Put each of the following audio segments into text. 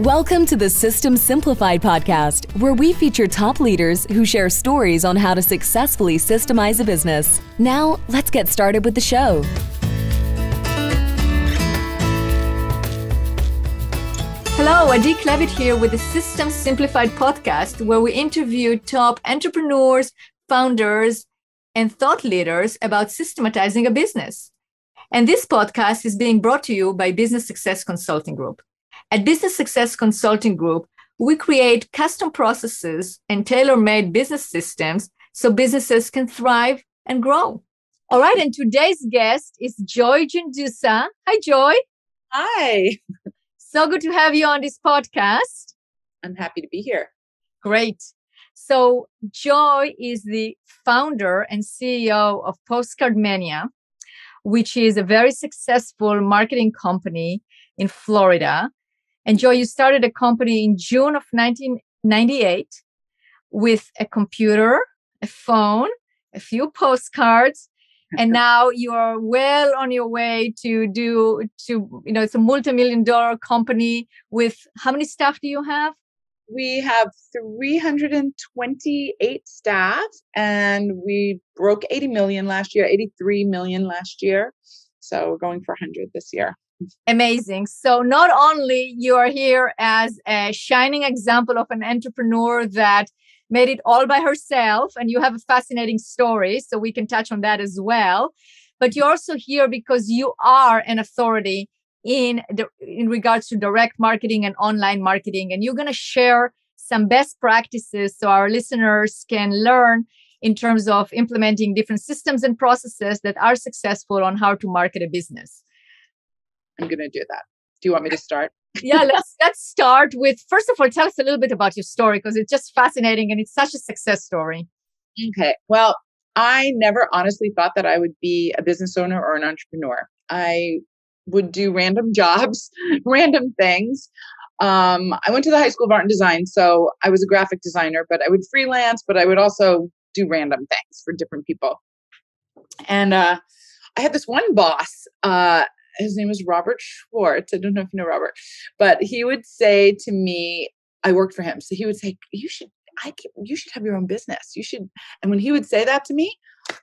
Welcome to the System Simplified podcast, where we feature top leaders who share stories on how to successfully systemize a business. Now, let's get started with the show. Hello, Adi Klevit here with the System Simplified podcast, where we interview top entrepreneurs, founders, and thought leaders about systematizing a business. And this podcast is being brought to you by Business Success Consulting Group. At Business Success Consulting Group, we create custom processes and tailor-made business systems so businesses can thrive and grow. All right, and today's guest is Joy Gendusa. Hi, Joy. Hi. So good to have you on this podcast. I'm happy to be here. Great. So Joy is the founder and CEO of PostcardMania, which is a very successful marketing company in Florida. And Joy, you started a company in June of 1998 with a computer, a phone, a few postcards, and now you are well on your way it's a multi-million-dollar company with how many staff do you have? We have 328 staff, and we broke 80 million last year, 83 million last year. So we're going for 100 this year. Amazing. So not only you are here as a shining example of an entrepreneur that made it all by herself, and you have a fascinating story, so we can touch on that as well. But you're also here because you are an authority in regards to direct marketing and online marketing, and you're going to share some best practices so our listeners can learn in terms of implementing different systems and processes that are successful on how to market a business. I'm going to do that. Do you want me to start? Yeah, let's start with, first of all, tell us a little bit about your story, because it's just fascinating and it's such a success story. Okay. Well, I never honestly thought that I would be a business owner or an entrepreneur. I would do random jobs, random things. I went to the High School of Art and Design, so I was a graphic designer, but I would freelance, but I would also do random things for different people. And I had this one boss, his name was Robert Schwartz. I don't know if you know Robert, but he would say to me, I worked for him. So he would say, you should have your own business. You should. And when he would say that to me,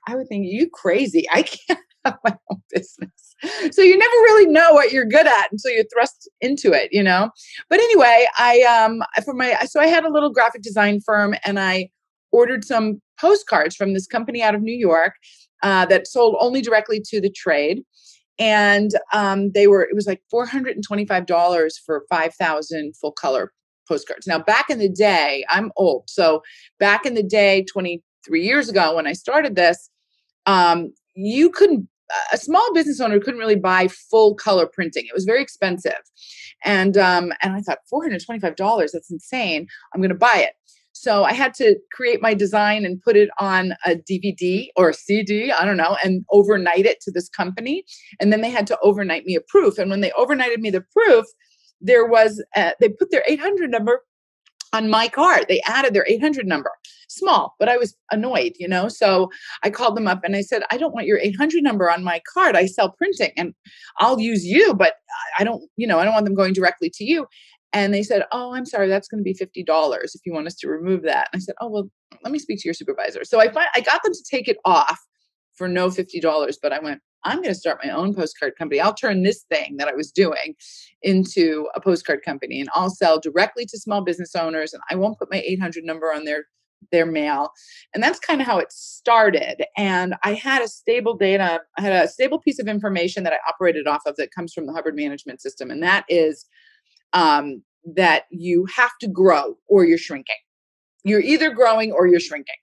I would think, you crazy. I can't have my own business. So you never really know what you're good at until you're thrust into it, you know? But anyway, so I had a little graphic design firm, and I ordered some postcards from this company out of New York that sold only directly to the trade. And it was like $425 for 5,000 full color postcards. Now, back in the day, I'm old. So back in the day, 23 years ago, when I started this, a small business owner couldn't really buy full color printing. It was very expensive. And I thought, $425, that's insane. I'm going to buy it. So I had to create my design and put it on a DVD or a CD, I don't know, and overnight it to this company. And then they had to overnight me a proof. And when they overnighted me the proof, they put their 800 number on my card. They added their 800 number. Small, but I was annoyed, you know? So I called them up and I said, I don't want your 800 number on my card. I sell printing and I'll use you, but I don't want them going directly to you. And they said, oh, I'm sorry, that's going to be $50 if you want us to remove that. And I said, oh, well, let me speak to your supervisor. So I got them to take it off for no $50, but I went, I'm going to start my own postcard company. I'll turn this thing that I was doing into a postcard company, and I'll sell directly to small business owners, and I won't put my 800 number on their mail. And that's kind of how it started. And I had a stable piece of information that I operated off of that comes from the Hubbard Management System. And that is that you have to grow or you're shrinking. You're either growing or you're shrinking.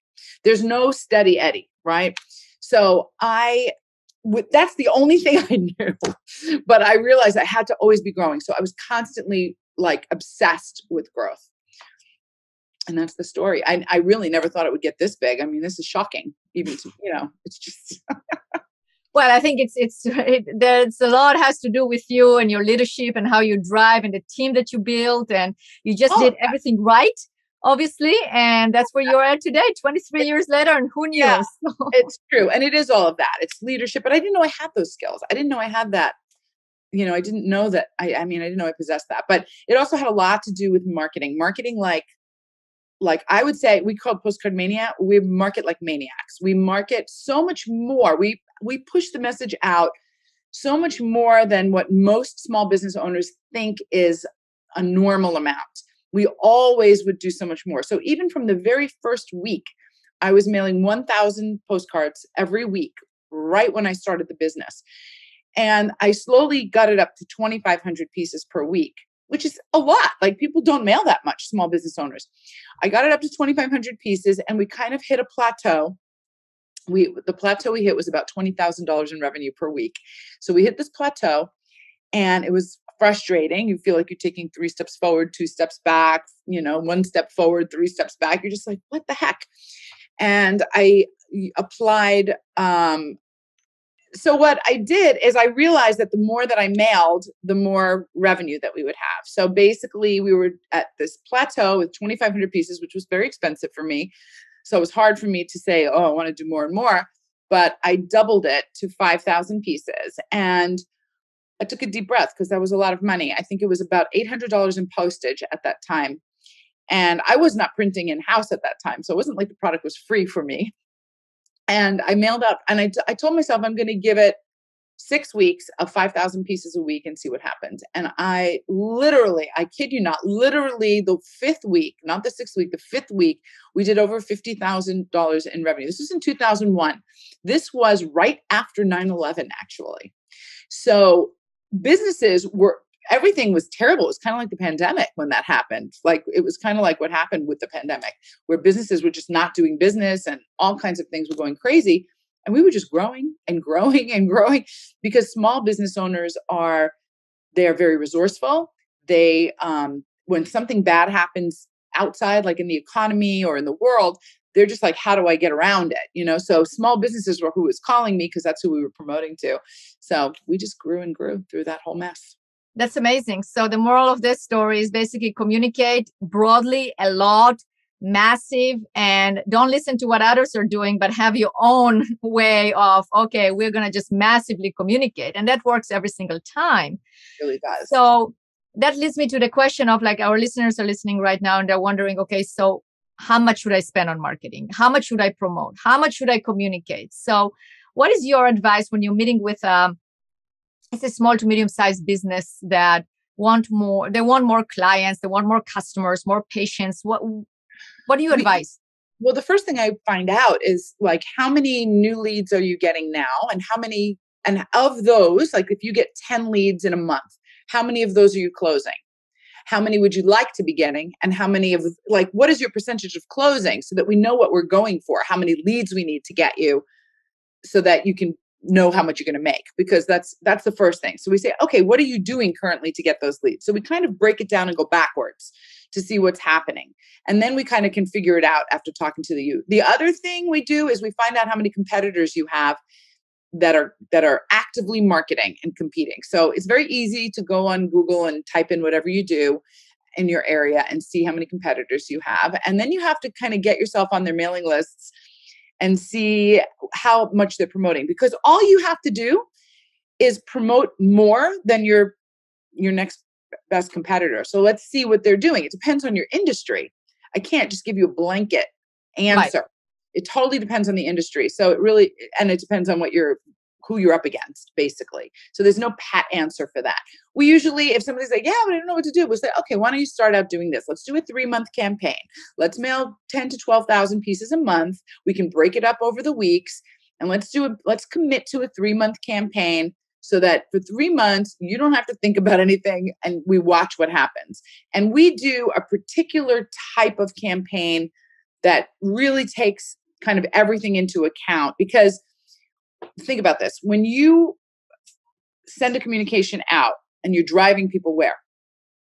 There's no steady Eddie, right? So that's the only thing I knew, but I realized I had to always be growing. So I was constantly like obsessed with growth. And that's the story. I really never thought it would get this big. I mean, this is shocking. Even to, it's just. Well, I think there's a lot has to do with you and your leadership and how you drive and the team that you built, and you just did everything right, obviously. And that's where you're at today, 23 years later. And who knew? Yeah, it's true. And it is all of that. It's leadership. But I didn't know I had those skills. I didn't know I had that I didn't know that. I mean, I didn't know I possessed that, but it also had a lot to do with marketing. Marketing, like I would say, we call it PostcardMania. We market like maniacs. We market so much more. We push the message out so much more than what most small business owners think is a normal amount. We always would do so much more. So even from the very first week, I was mailing 1,000 postcards every week, right when I started the business. And I slowly got it up to 2,500 pieces per week, which is a lot. Like, people don't mail that much, small business owners. I got it up to 2,500 pieces, and we kind of hit a plateau. The plateau we hit was about $20,000 in revenue per week. So we hit this plateau, and it was frustrating. You feel like you're taking 3 steps forward, 2 steps back, 1 step forward, 3 steps back. You're just like, what the heck? And I applied. So what I did is I realized that the more that I mailed, the more revenue that we would have. So basically, we were at this plateau with 2,500 pieces, which was very expensive for me. So it was hard for me to say, oh, I want to do more and more. But I doubled it to 5,000 pieces. And I took a deep breath, because that was a lot of money. I think it was about $800 in postage at that time. And I was not printing in-house at that time. So it wasn't like the product was free for me. And I mailed out, and I told myself I'm going to give it 6 weeks of 5,000 pieces a week and see what happens. And I kid you not, literally the 5th week, not the 6th week, the 5th week, we did over $50,000 in revenue. This was in 2001. This was right after 9/11, actually. So everything was terrible. It was kind of like the pandemic when that happened. Like, it was kind of like what happened with the pandemic, where businesses were just not doing business and all kinds of things were going crazy. And we were just growing and growing and growing, because small business owners they're very resourceful. They, when something bad happens outside, like in the economy or in the world, they're just like, how do I get around it? So small businesses were who was calling me, because that's who we were promoting to. So we just grew and grew through that whole mess. That's amazing. So the moral of this story is basically communicate broadly, a lot, massive, and don't listen to what others are doing, but have your own way of, okay, we're going to just massively communicate. And that works every single time. It really does. So that leads me to the question of, like, our listeners are listening right now and they're wondering, okay, so how much should I spend on marketing? How much should I promote? How much should I communicate? So what is your advice when you're meeting with it's a small to medium-sized business that want more clients, they want more customers, more patients? What do you advise? Well, the first thing I find out is, like, how many new leads are you getting now? And of those, like, if you get 10 leads in a month, how many of those are you closing? How many would you like to be getting? And how many what is your percentage of closing, so that we know what we're going for, how many leads we need to get you, so that you can know how much you're going to make, because that's the first thing. So we say, okay, what are you doing currently to get those leads? So we kind of break it down and go backwards to see what's happening. And then we kind of can figure it out after talking to you. The other thing we do is we find out how many competitors you have that are actively marketing and competing. So it's very easy to go on Google and type in whatever you do in your area and see how many competitors you have. And then you have to kind of get yourself on their mailing lists and see how much they're promoting, because all you have to do is promote more than your next best competitor. So let's see what they're doing. It depends on your industry. I can't just give you a blanket answer. Right. It totally depends on the industry. So it depends on who you're up against, basically. So there's no pat answer for that. We usually, if somebody's like, yeah, but I don't know what to do, we'll say, okay, why don't you start out doing this? Let's do a 3-month campaign. Let's mail 10 to 12,000 pieces a month. We can break it up over the weeks, and let's commit to a 3-month campaign, so that for 3 months, you don't have to think about anything, and we watch what happens. And we do a particular type of campaign that really takes kind of everything into account, because think about this. When you send a communication out and you're driving people where?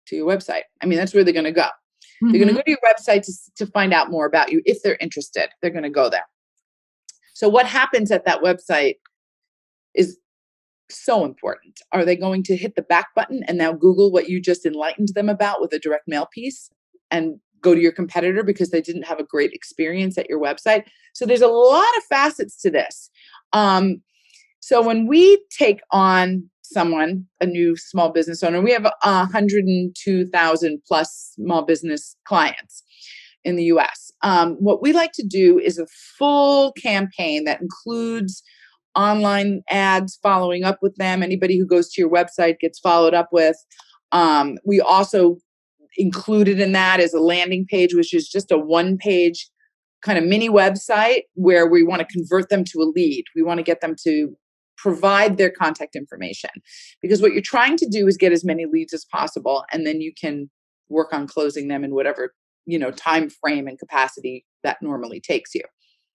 To your website. I mean, that's where they're going to go. Mm-hmm. They're going to go to your website to find out more about you. If they're interested, they're going to go there. So what happens at that website is so important. Are they going to hit the back button and now Google what you just enlightened them about with a direct mail piece and go to your competitor because they didn't have a great experience at your website? So there's a lot of facets to this. So when we take on someone, a new small business owner. We have 102,000 plus small business clients in the US. What we like to do is a full campaign that includes online ads, following up with them. Anybody who goes to your website gets followed up with. We also included in that is a landing page, which is just a one-page kind of mini website where we want to convert them to a lead. We want to get them to provide their contact information, because what you're trying to do is get as many leads as possible, and then you can work on closing them in whatever, time frame and capacity that normally takes you.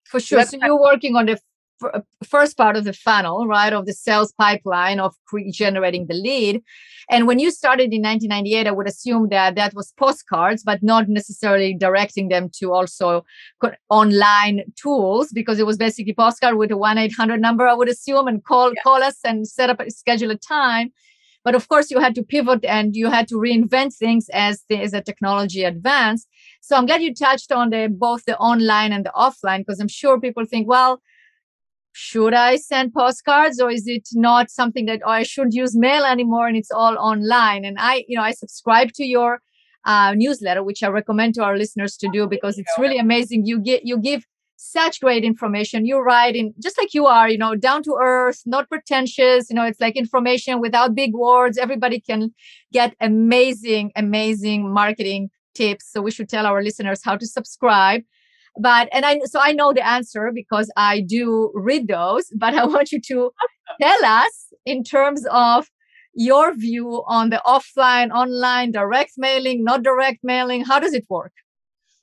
For sure. So you're working on the first part of the funnel, right, of the sales pipeline of generating the lead. And when you started in 1998, I would assume that was postcards, but not necessarily directing them to also online tools, because it was basically postcard with a 1-800 number, I would assume, and call us and schedule a time. But of course, you had to pivot and you had to reinvent things as the technology advanced. So I'm glad you touched on both the online and the offline, because I'm sure people think, well, should I send postcards, or is it not something that I shouldn't use mail anymore and it's all online? And I subscribe to your newsletter, which I recommend to our listeners to do, because it's really amazing. You give such great information. You write in just like you are, down to earth, not pretentious. It's like information without big words. Everybody can get amazing marketing tips. So we should tell our listeners how to subscribe. But I know the answer because I do read those, but I want you to tell us in terms of your view on the offline, online, direct mailing, not direct mailing. How does it work?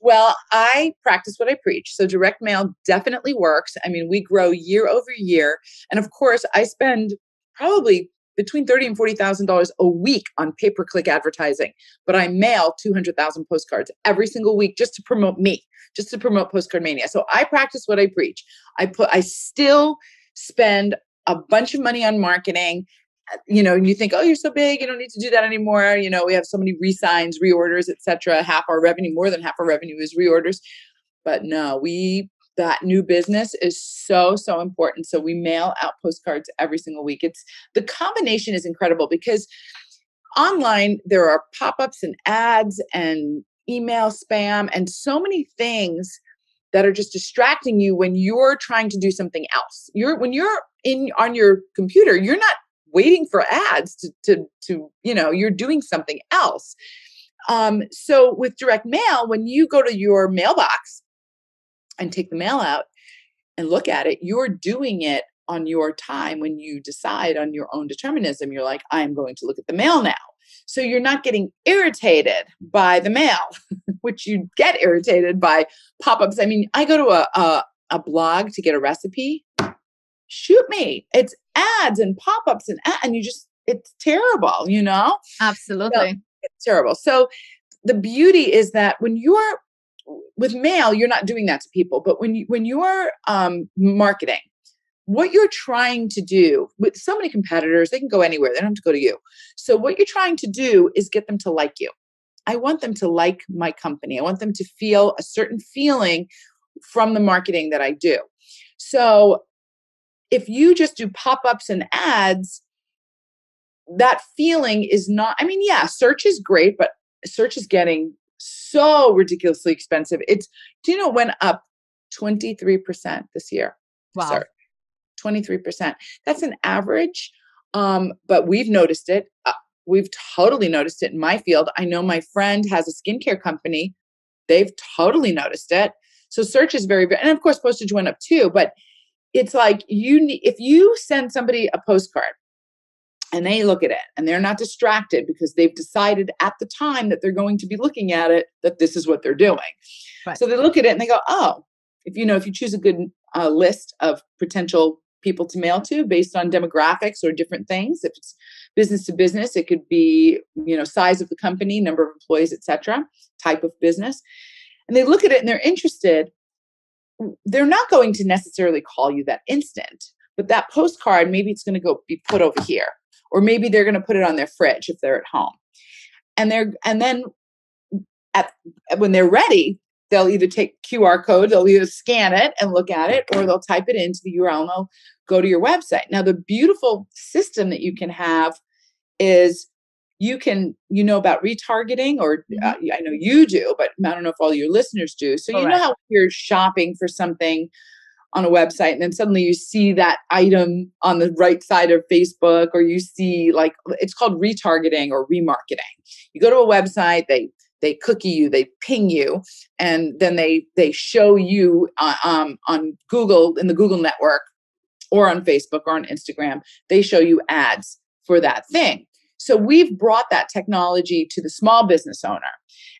Well, I practice what I preach. So direct mail definitely works. I mean, we grow year over year. And of course, I spend probably between $30,000 and $40,000 a week on pay-per-click advertising, but I mail 200,000 postcards every single week just to promote me, just to promote PostcardMania. So I practice what I preach. I still spend a bunch of money on marketing. And you think, oh, you're so big, you don't need to do that anymore. We have so many resigns, reorders, etc. More than half our revenue is reorders. But no, that new business is so important. So we mail out postcards every single week. The combination is incredible, because online there are pop-ups and ads and email spam and so many things that are just distracting you when you're trying to do something else. When you're on your computer, you're not waiting for ads to you're doing something else. So with direct mail, when you go to your mailbox and take the mail out and look at it, you're doing it on your time. When you decide on your own determinism, you're like, I'm going to look at the mail now. So you're not getting irritated by the mail, which you get irritated by pop-ups. I mean, I go to a blog to get a recipe. Shoot me. It's ads and pop-ups and it's terrible, Absolutely. So it's terrible. So the beauty is that when you're with mail, you're not doing that to people. But when you're marketing, what you're trying to do with so many competitors, they can go anywhere. They don't have to go to you. So what you're trying to do is get them to like you. I want them to like my company. I want them to feel a certain feeling from the marketing that I do. So if you just do pop-ups and ads, that feeling is not, search is great, but search is getting so ridiculously expensive. It went up 23% this year. Wow. Search. 23%. That's an average. But we've noticed it. We've totally noticed it in my field. I know my friend has a skincare company. They've totally noticed it. So search is very, and of course, postage went up too, but it's like if you send somebody a postcard and they look at it and they're not distracted because they've decided at the time that they're going to be looking at it, that this is what they're doing. Right. So they look at it and they go, oh, if you choose a good list of potential people to mail to based on demographics or different things, if it's business to business, it could be, size of the company, number of employees, etc., type of business. And they look at it and they're interested. They're not going to necessarily call you that instant, but that postcard, maybe it's going to be put over here, or maybe they're going to put it on their fridge if they're at home. And then when they're ready, they'll either take QR code, they'll either scan it and look at it, or they'll type it into the URL and they'll go to your website. Now, the beautiful system that you can have is you know about retargeting, or I know you do, but I don't know if all your listeners do. So you know how you're shopping for something on a website and then suddenly you see that item on the right side of Facebook, or you see, like, it's called retargeting or remarketing. You go to a website, they cookie you, they ping you, and then they show you on Google, in the Google network, or on Facebook or on Instagram, they show you ads for that thing. So we've brought that technology to the small business owner,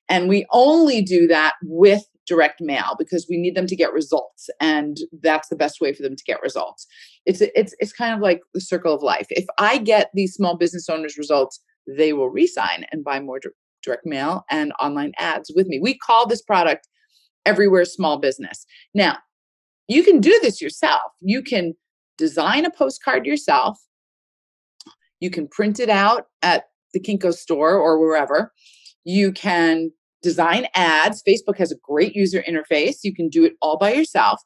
and we only do that with direct mail because we need them to get results, and that's the best way for them to get results. It's kind of like the circle of life. If I get these small business owners results, they will re-sign and buy more direct mail and online ads with me. We call this product Everywhere Small Business. Now, you can do this yourself. You can design a postcard yourself. You can print it out at the Kinko store or wherever. You can design ads. Facebook has a great user interface. You can do it all by yourself.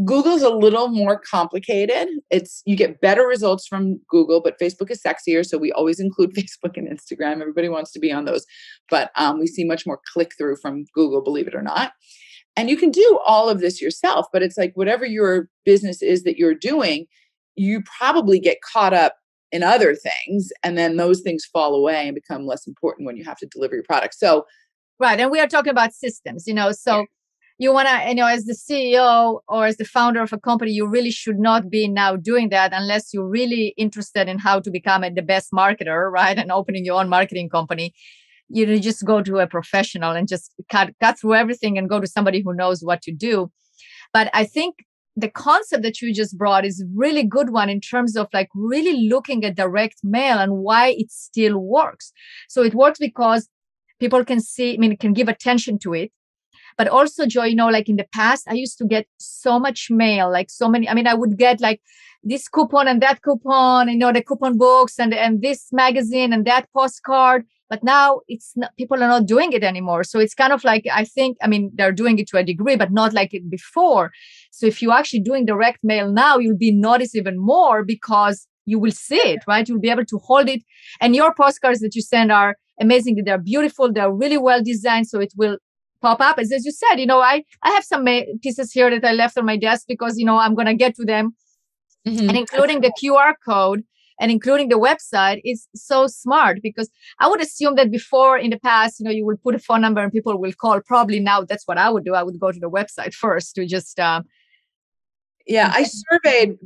Google's a little more complicated. You get better results from Google, but Facebook is sexier. So we always include Facebook and Instagram. Everybody wants to be on those, but we see much more click through from Google, believe it or not. And you can do all of this yourself, but it's like whatever your business is that you're doing, you probably get caught up in other things, and then those things fall away and become less important when you have to deliver your product. So, right. And we are talking about systems, so you want to, as the CEO or as the founder of a company, you really should not be now doing that unless you're really interested in how to become the best marketer, right? And opening your own marketing company. You just go to a professional and just cut through everything and go to somebody who knows what to do. But I think the concept that you just brought is a really good one in terms of like really looking at direct mail and why it still works. So it works because people can see, can give attention to it. But also, Joy, like in the past, I used to get so much mail, like so many. I would get like this coupon and that coupon, the coupon books and this magazine and that postcard. But now it's not, people are not doing it anymore. So it's kind of like, I think, they're doing it to a degree, but not like it before. So if you're actually doing direct mail now, you'll be noticed even more because you will see it, right? You'll be able to hold it. And your postcards that you send are amazing. They're beautiful. They're really well designed. So it will pop up. As you said, I have some pieces here that I left on my desk because, I'm going to get to them. Mm-hmm. And including the QR code and including the website is so smart because I would assume that before in the past, you would put a phone number and people will call. Probably now that's what I would do. I would go to the website first to just... I surveyed,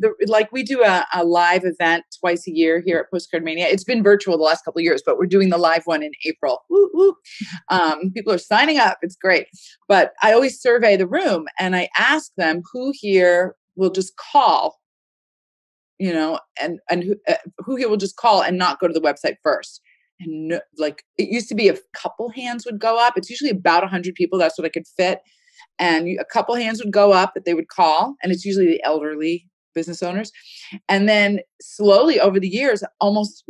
we do a live event twice a year here at PostcardMania. It's been virtual the last couple of years, but we're doing the live one in April. Woo, woo. People are signing up. It's great. But I always survey the room and I ask them who here will just call, and who here will just call and not go to the website first. And it used to be a couple hands would go up. It's usually about 100 people. That's what I could fit. And a couple hands would go up that they would call. And it's usually the elderly business owners. And then slowly over the years, almost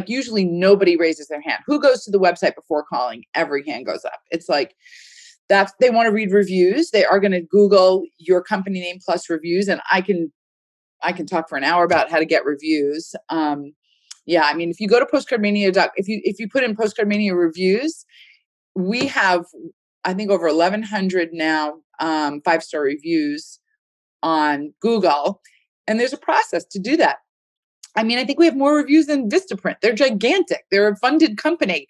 usually nobody raises their hand. Who goes to the website before calling? Every hand goes up. It's like they want to read reviews. They are going to Google your company name plus reviews. And I can talk for an hour about how to get reviews. If you go to postcardmania.com, if you put in PostcardMania reviews, we have, I think, over 1,100 now 5-star reviews on Google. And there's a process to do that. I think we have more reviews than Vistaprint. They're gigantic. They're a funded company.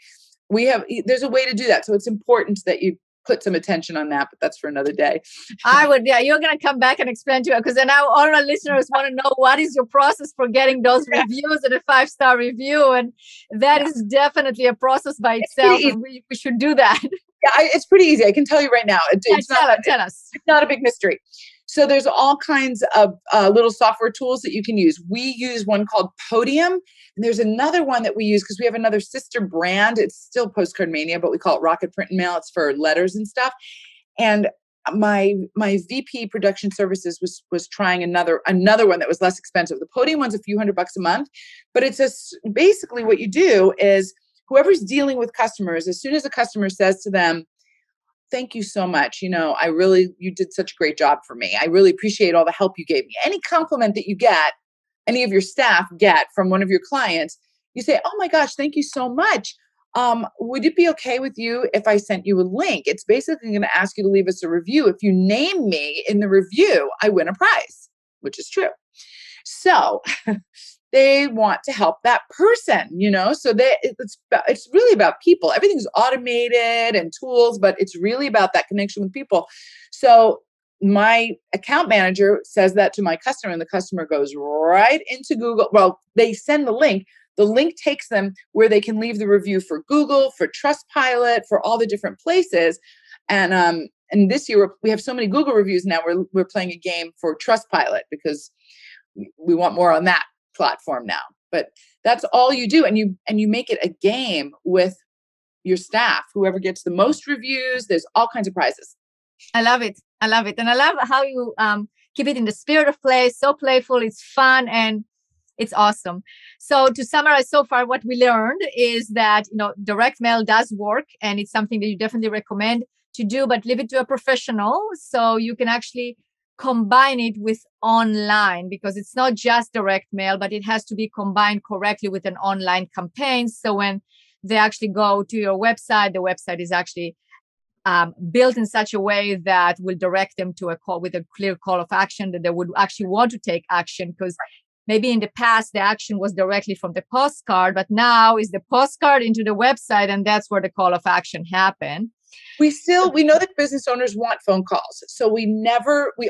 There's a way to do that. So it's important that you put some attention on that, but that's for another day. You're going to come back and explain to you because then now all our listeners want to know what is your process for getting those reviews and a 5-star review. And that is definitely a process by itself. And we should do that. Yeah, it's pretty easy. I can tell you right now. Tell us. It's not a big mystery. So there's all kinds of little software tools that you can use. We use one called Podium. And there's another one that we use because we have another sister brand. It's still PostcardMania, but we call it Rocket Print and Mail. It's for letters and stuff. And my VP production services was trying another one that was less expensive. The Podium one's a few $100 a month, but basically what you do is whoever's dealing with customers, as soon as a customer says to them, thank you so much. You did such a great job for me. I really appreciate all the help you gave me. Any compliment that you get, any of your staff get from one of your clients, you say, oh my gosh, thank you so much. Would it be okay with you if I sent you a link? It's basically going to ask you to leave us a review. If you name me in the review, I win a prize, which is true. So they want to help that person, so it's really about people. Everything's automated and tools, but it's really about that connection with people. So my account manager says that to my customer, and the customer goes right into Google. Well, they send the link. The link takes them where they can leave the review for Google, for Trustpilot, for all the different places. And this year we have so many Google reviews now. We're playing a game for Trustpilot because we want more on that platform now. But that's all you do, and you make it a game with your staff. Whoever gets the most reviews, there's all kinds of prizes. I love it. And I love how you keep it in the spirit of play. So playful, it's fun, and it's awesome. So to summarize so far, what we learned is that direct mail does work, and it's something that you definitely recommend to do, but leave it to a professional so you can actually combine it with online, because it's not just direct mail, but it has to be combined correctly with an online campaign. So when they actually go to your website, the website is actually built in such a way that will direct them to a call with a clear call of action, that they would actually want to take action. Because maybe in the past, the action was directly from the postcard, but now is the postcard into the website, and that's where the call of action happened. We know that business owners want phone calls. So we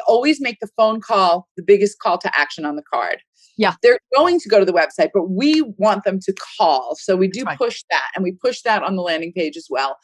always make the phone call the biggest call to action on the card. Yeah. They're going to go to the website, but we want them to call. So we do push that, and we push that on the landing page as well.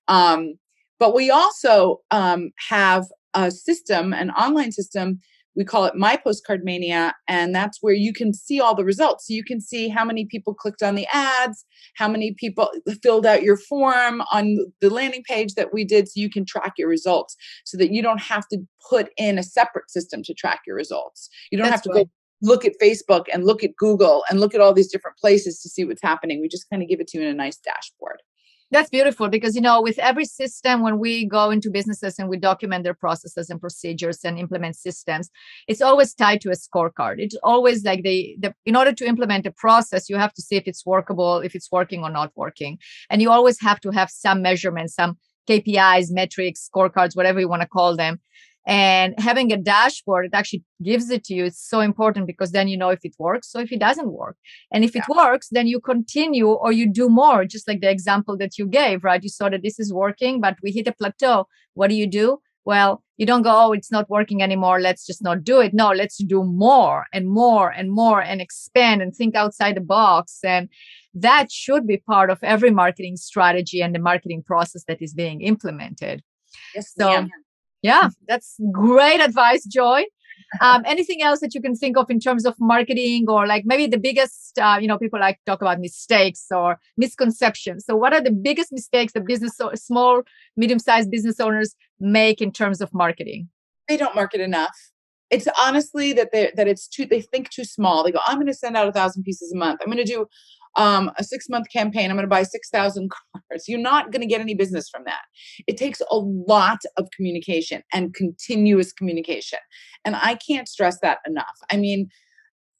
But we also have a system, an online system. We call it My PostcardMania, and that's where you can see all the results. So you can see how many people clicked on the ads, how many people filled out your form on the landing page that we did, so you can track your results, so that you don't have to put in a separate system to track your results. You don't have to go look at Facebook and look at Google and look at all these different places to see what's happening. We just kind of give it to you in a nice dashboard. That's beautiful, because, with every system, when we go into businesses and we document their processes and procedures and implement systems, it's always tied to a scorecard. It's always like in order to implement a process, you have to see if it's workable, if it's working or not working. And you always have to have some measurements, some KPIs, metrics, scorecards, whatever you want to call them. And having a dashboard, it actually gives it to you. It's so important, because then you know if it works or if it doesn't work. And if it works, then you continue or you do more, just like the example that you gave, right? You saw that this is working, but we hit a plateau. What do? Well, you don't go, oh, it's not working anymore, let's just not do it. No, let's do more and more and more, and expand and think outside the box. And that should be part of every marketing strategy and the marketing process that is being implemented. Yes, so. Yeah, that's great advice, Joy. Anything else that you can think of in terms of marketing, or like maybe the biggest, people like to talk about mistakes or misconceptions. So what are the biggest mistakes that small, medium-sized business owners make in terms of marketing? They don't market enough. It's honestly that they think too small. They go, I'm going to send out 1,000 pieces a month. I'm going to do a 6-month campaign. I'm going to buy 6,000 cards. You're not going to get any business from that. It takes a lot of communication and continuous communication. And I can't stress that enough. I mean,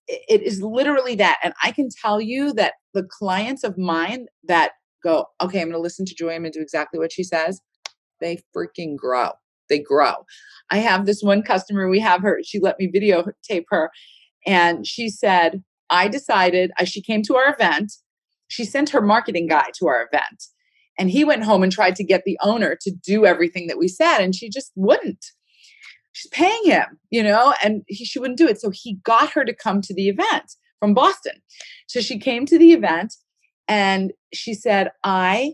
it is literally that. And I can tell you that the clients of mine that go, okay, I'm going to listen to Joy, I'm going to do exactly what she says, they freaking grow. They grow. I have this one customer, she let me videotape her, and she said, she came to our event. She sent her marketing guy to our event, and he went home and tried to get the owner to do everything that we said, and she just wouldn't. She's paying him, and she wouldn't do it. So he got her to come to the event from Boston. So she came to the event, and she said, I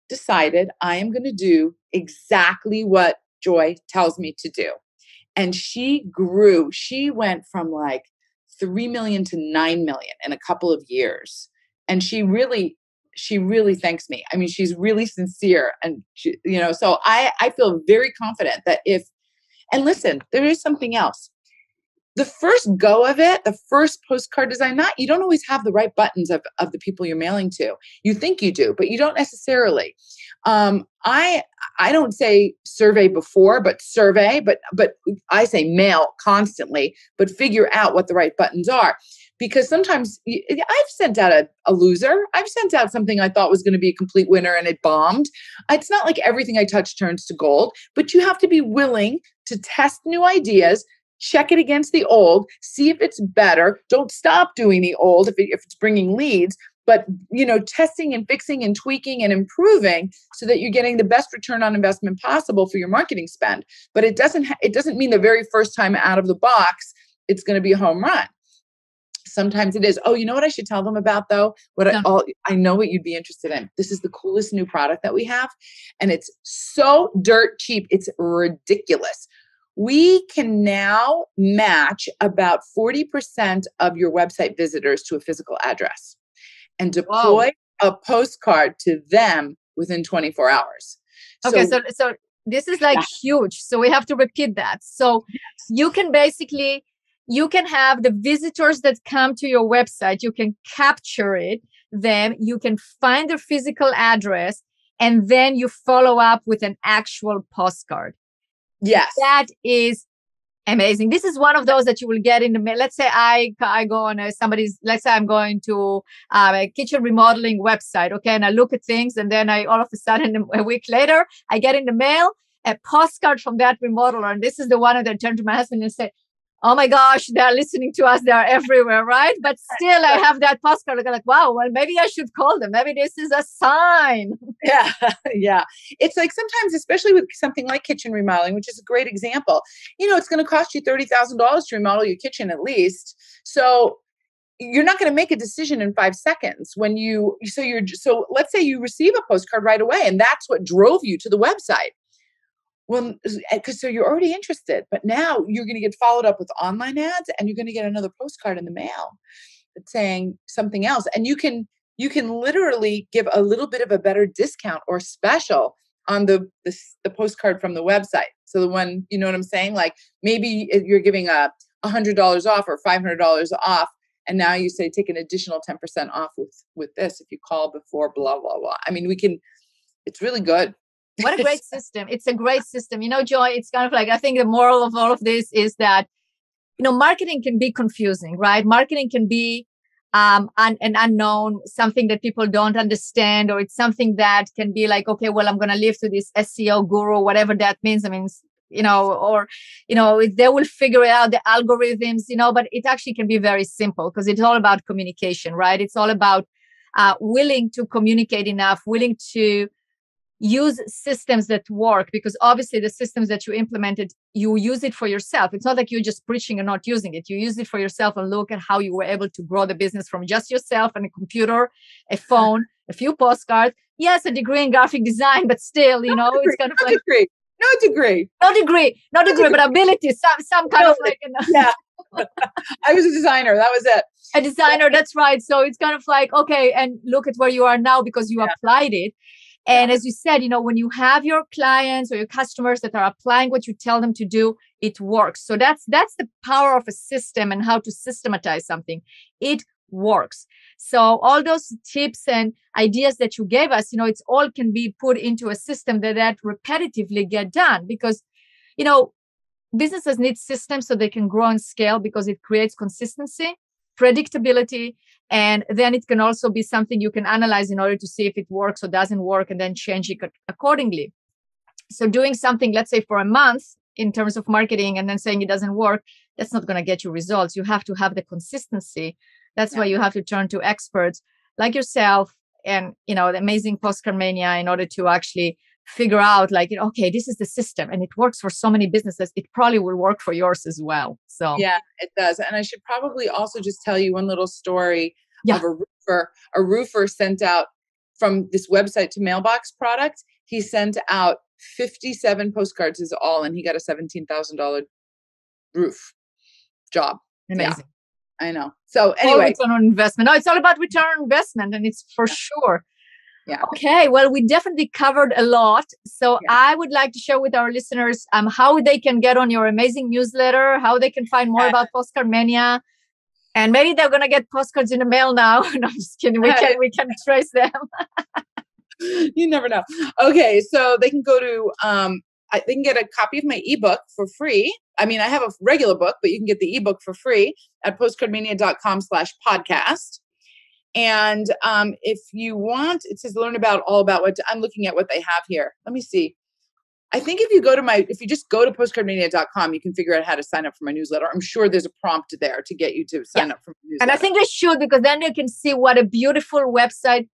decided I am going to do exactly what Joy tells me to do. And she grew. She went from like 3 million to 9 million in a couple of years. And she really thanks me. I mean, she's really sincere. And so I feel very confident that and listen, there is something else. The first go of it, the first postcard design, you don't always have the right buttons of the people you're mailing to. You think you do, but you don't necessarily. I I don't say survey before, but survey, but I say mail constantly, but figure out what the right buttons are. Because sometimes I've sent out a loser. I've sent out something I thought was going to be a complete winner and it bombed. It's not like everything I touch turns to gold, but you have to be willing to test new ideas, check it against the old, see if it's better. Don't stop doing the old if it's bringing leads, but testing and fixing and tweaking and improving so that you're getting the best return on investment possible for your marketing spend. But it doesn't mean the very first time out of the box it's going to be a home run. Sometimes it is. Oh, you know what I should tell them about though? I know what you'd be interested in. This is the coolest new product that we have. And it's so dirt cheap. It's ridiculous. We can now match about 40% of your website visitors to a physical address and deploy a postcard to them within 24 hours. Okay. So this is like huge. So we have to repeat that. So you can have the visitors that come to your website, you can capture them, you can find their physical address, and then you follow up with an actual postcard. Yes. That is amazing. This is one of those that you will get in the mail. Let's say I go on let's say I'm going to a kitchen remodeling website, okay, and I look at things, and then all of a sudden, a week later, I get in the mail a postcard from that remodeler. And this is the one that I turn to my husband and say, oh my gosh, they're listening to us. They're everywhere, right? But still, I have that postcard. I'm like, wow, well, maybe I should call them. Maybe this is a sign. Yeah, yeah. It's like sometimes, especially with something like kitchen remodeling, which is a great example, it's going to cost you $30,000 to remodel your kitchen at least. So you're not going to make a decision in 5 seconds so let's say you receive a postcard right away, and that's what drove you to the website. Well, so you're already interested, but now you're going to get followed up with online ads, and you're going to get another postcard in the mail that's saying something else. And you can literally give a little bit of a better discount or special on the postcard from the website. So the one, you know what I'm saying? Like maybe you're giving $100 off or $500 off, and now you say take an additional 10% off with this if you call before blah blah blah. I mean, it's really good. What a great system. It's a great system. Joy, it's kind of like, I think the moral of all of this is that, marketing can be confusing, right? Marketing can be an unknown, something that people don't understand, or it's something that can be like, okay, well, I'm going to live to this SEO guru, whatever that means. I mean, they will figure out the algorithms, but it actually can be very simple because it's all about communication, right? It's all about willing to communicate enough, willing to use systems that work, because obviously the systems that you implemented, you use it for yourself. It's not like you're just preaching and not using it. You use it for yourself and look at how you were able to grow the business from just yourself and a computer, a phone, a few postcards. Yes, a degree in graphic design, but still, it's kind of like No degree, but ability, some kind of like. Yeah. I was a designer. That was it. A designer. That's right. So it's kind of like, okay, and look at where you are now because you applied it. And as you said, when you have your clients or your customers that are applying what you tell them to do, it works. So that's the power of a system and how to systematize something. It works. So all those tips and ideas that you gave us, it's all can be put into a system that repetitively get done, because, businesses need systems so they can grow and scale, because it creates consistency, predictability, and then it can also be something you can analyze in order to see if it works or doesn't work, and then change it accordingly. So doing something, let's say for a month in terms of marketing, and then saying it doesn't work, that's not going to get you results. You have to have the consistency. That's why you have to turn to experts like yourself and, the amazing PostcardMania in order to actually figure out like, okay, this is the system and it works for so many businesses. It probably will work for yours as well. So yeah, it does. And I should probably also just tell you one little story of a roofer. A roofer sent out from this website to mailbox product. He sent out 57 postcards is all, and he got a $17,000 roof job. Amazing. Yeah, I know. So anyway, return on investment. No, it's all about return on investment, and it's for sure. Yeah. Okay. Well, we definitely covered a lot. So I would like to share with our listeners how they can get on your amazing newsletter, how they can find more about PostcardMania, and maybe they're gonna get postcards in the mail now. No, I'm just kidding. We can trace them. You never know. Okay, so they can go to they can get a copy of my ebook for free. I mean, I have a regular book, but you can get the ebook for free at postcardmania.com/podcast. And if you want, it says learn all about what I'm looking at what they have here. Let me see. I think if you just go to postcardmania.com, you can figure out how to sign up for my newsletter. I'm sure there's a prompt there to get you to sign up for my newsletter. And I think they should, because then you can see what a beautiful website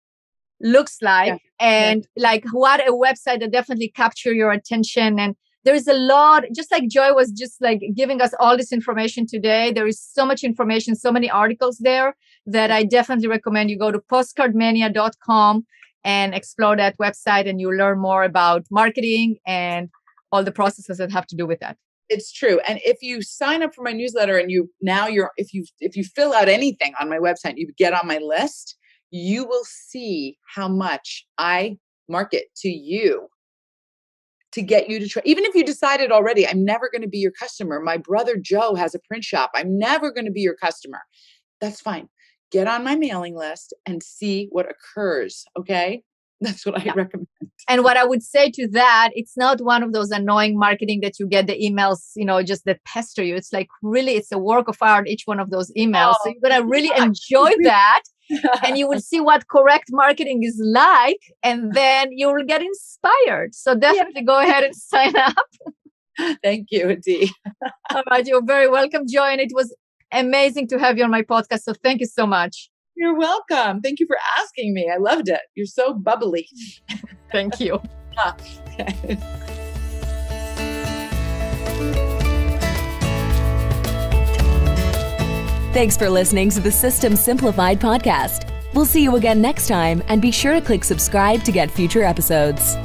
looks like and like what a website that definitely capture your attention. And there's a lot, just like Joy was just like giving us all this information today. There is so much information, so many articles there that I definitely recommend you go to postcardmania.com and explore that website, and you learn more about marketing and all the processes that have to do with that. It's true. And if you sign up for my newsletter and if you fill out anything on my website, you get on my list, you will see how much I market to you to get you to try. Even if you decided already, I'm never going to be your customer. My brother Joe has a print shop. I'm never going to be your customer. That's fine. Get on my mailing list and see what occurs. Okay. That's what I recommend. And what I would say to that, it's not one of those annoying marketing that you get the emails, just that pester you. It's like really, it's a work of art, each one of those emails. So you're going to really enjoy that. And you will see what correct marketing is like, and then you will get inspired. So definitely go ahead and sign up. Thank you, Adi. All right, you're very welcome, Joy. And it was amazing to have you on my podcast. So thank you so much. You're welcome. Thank you for asking me. I loved it. You're so bubbly. Thank you. Okay. Thanks for listening to the System Simplified podcast. We'll see you again next time, and be sure to click subscribe to get future episodes.